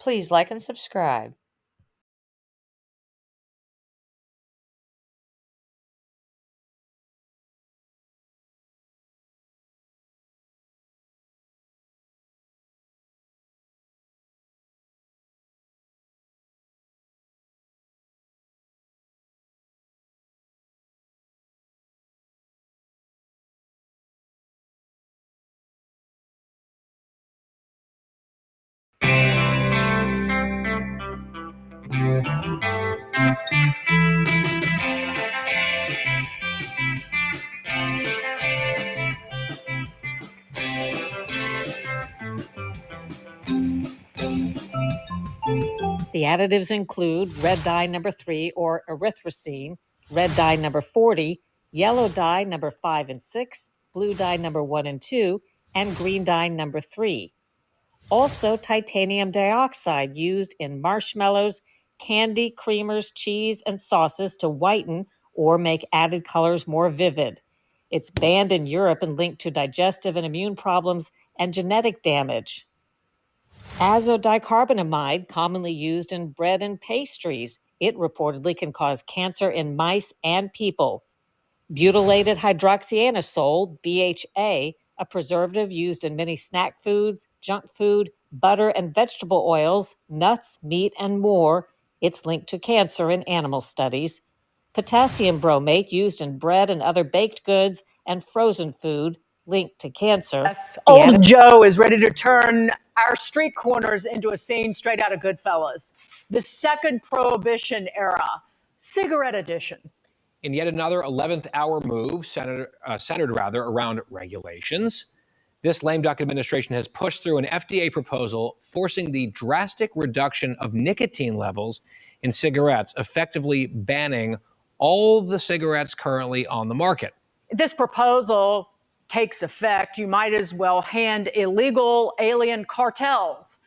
Please like and subscribe. The additives include red dye number 3 or erythrocene, red dye number 40, yellow dye number 5 and 6, blue dye number 1 and 2, and green dye number 3. Also, titanium dioxide used in marshmallows, candy, creamers, cheese, and sauces to whiten or make added colors more vivid. It's banned in Europe and linked to digestive and immune problems and genetic damage. Azodicarbonamide, commonly used in bread and pastries. It reportedly can cause cancer in mice and people. Butylated hydroxyanisole, BHA, a preservative used in many snack foods, junk food, butter and vegetable oils, nuts, meat, and more. It's linked to cancer in animal studies. Potassium bromate, used in bread and other baked goods and frozen food, linked to cancer. Yes, old Joe is ready to turn our street corners into a scene straight out of Goodfellas. The second Prohibition era, cigarette edition. In yet another 11th hour move centered around regulations, this lame duck administration has pushed through an FDA proposal forcing the drastic reduction of nicotine levels in cigarettes, effectively banning all the cigarettes currently on the market. If this proposal takes effect, you might as well hand illegal alien cartels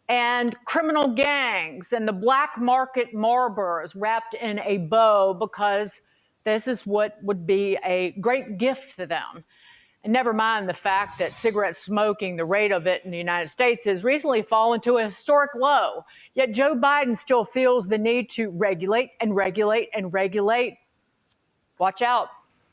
and criminal gangs and the black market Marlboros wrapped in a bow, because this is what would be a great gift to them. And never mind the fact that cigarette smoking, the rate of it in the United States, has recently fallen to a historic low. Yet Joe Biden still feels the need to regulate and regulate and regulate. Watch out.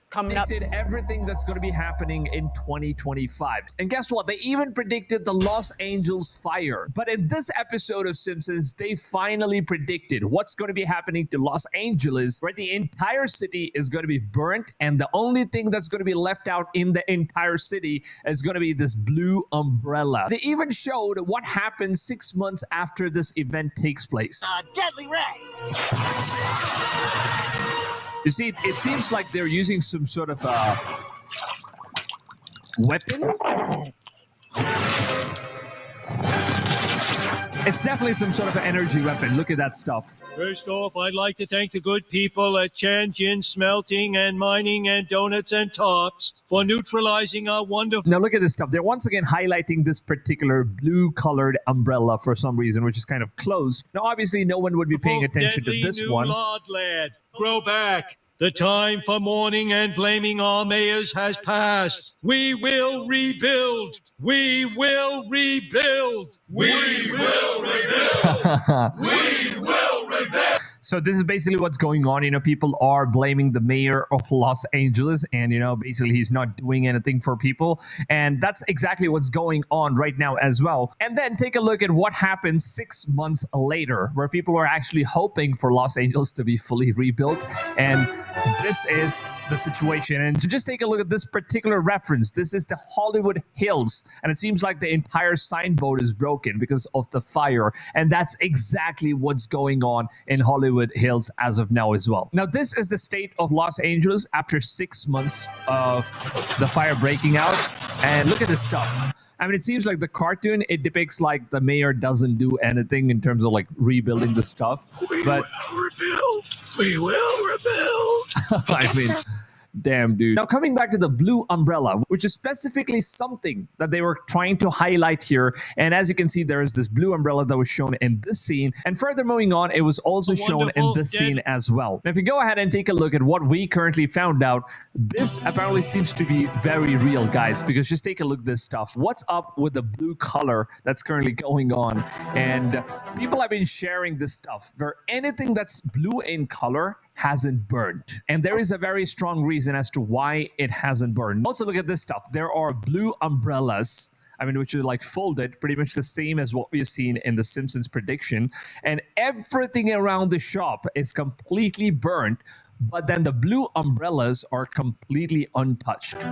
Coming up. Predicted everything that's going to be happening in 2025. And guess what? They even predicted the Los Angeles fire. But in this episode of Simpsons, they finally predicted what's going to be happening to Los Angeles, where the entire city is going to be burnt, and the only thing that's going to be left out in the entire city is going to be this blue umbrella. They even showed what happens 6 months after this event takes place. Deadly ray! You see, it seems like they're using some sort of weapon. It's definitely some sort of an energy weapon. Look at that stuff. First off, I'd like to thank the good people at Tianjin Smelting and Mining and Donuts and Tops for neutralizing our wonderful... Now look at this stuff. They're once again highlighting this particular blue-colored umbrella for some reason, which is kind of closed. Now, obviously, no one would be paying attention to this one. Lord lad, grow back. The time for mourning and blaming our mayors has passed. We will rebuild. We will rebuild. We will rebuild. We will rebuild. So this is basically what's going on. People are blaming the mayor of Los Angeles, and basically he's not doing anything for people. And that's exactly what's going on right now as well. And then take a look at what happened 6 months later, where people are actually hoping for Los Angeles to be fully rebuilt. And this is the situation. And to just take a look at this particular reference, this is the Hollywood Hills. And it seems like the entire signboard is broken because of the fire. And that's exactly what's going on in Hollywood Hills as of now as well. Now, this is the state of Los Angeles after 6 months of the fire breaking out. And look at this stuff. I mean, it seems like the cartoon, it depicts like the mayor doesn't do anything in terms of like rebuilding the stuff. We will rebuild. We will rebuild. I mean, damn, dude. Now, coming back to the blue umbrella, which is specifically something that they were trying to highlight here. And as you can see, there is this blue umbrella that was shown in this scene. And further moving on, it was also shown in this scene as well. Now, if you go ahead and take a look at what we currently found out, this apparently seems to be very real, guys, because just take a look at this stuff. What's up with the blue color that's currently going on? And people have been sharing this stuff where anything that's blue in color hasn't burned. And there is a very strong reason as to why it hasn't burned. Also, look at this stuff. There are blue umbrellas, which are like folded, pretty much the same as what we've seen in the Simpsons prediction. And everything around the shop is completely burnt, but then the blue umbrellas are completely untouched.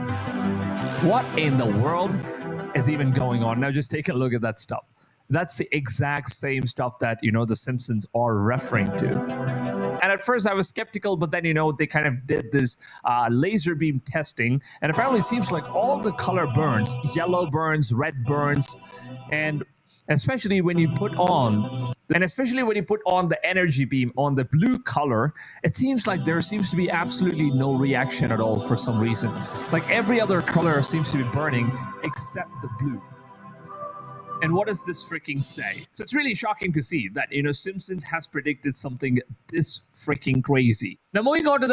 What in the world is even going on? Now just take a look at that stuff. That's the exact same stuff that, the Simpsons are referring to. And at first I was skeptical, but then, they kind of did this laser beam testing. And apparently it seems like all the color burns, yellow burns, red burns, and especially when you put on the energy beam on the blue color, it seems like there seems to be absolutely no reaction at all for some reason. Like every other color seems to be burning except the blue. And what does this freaking say? So it's really shocking to see that, Simpsons has predicted something this freaking crazy. Now moving on to the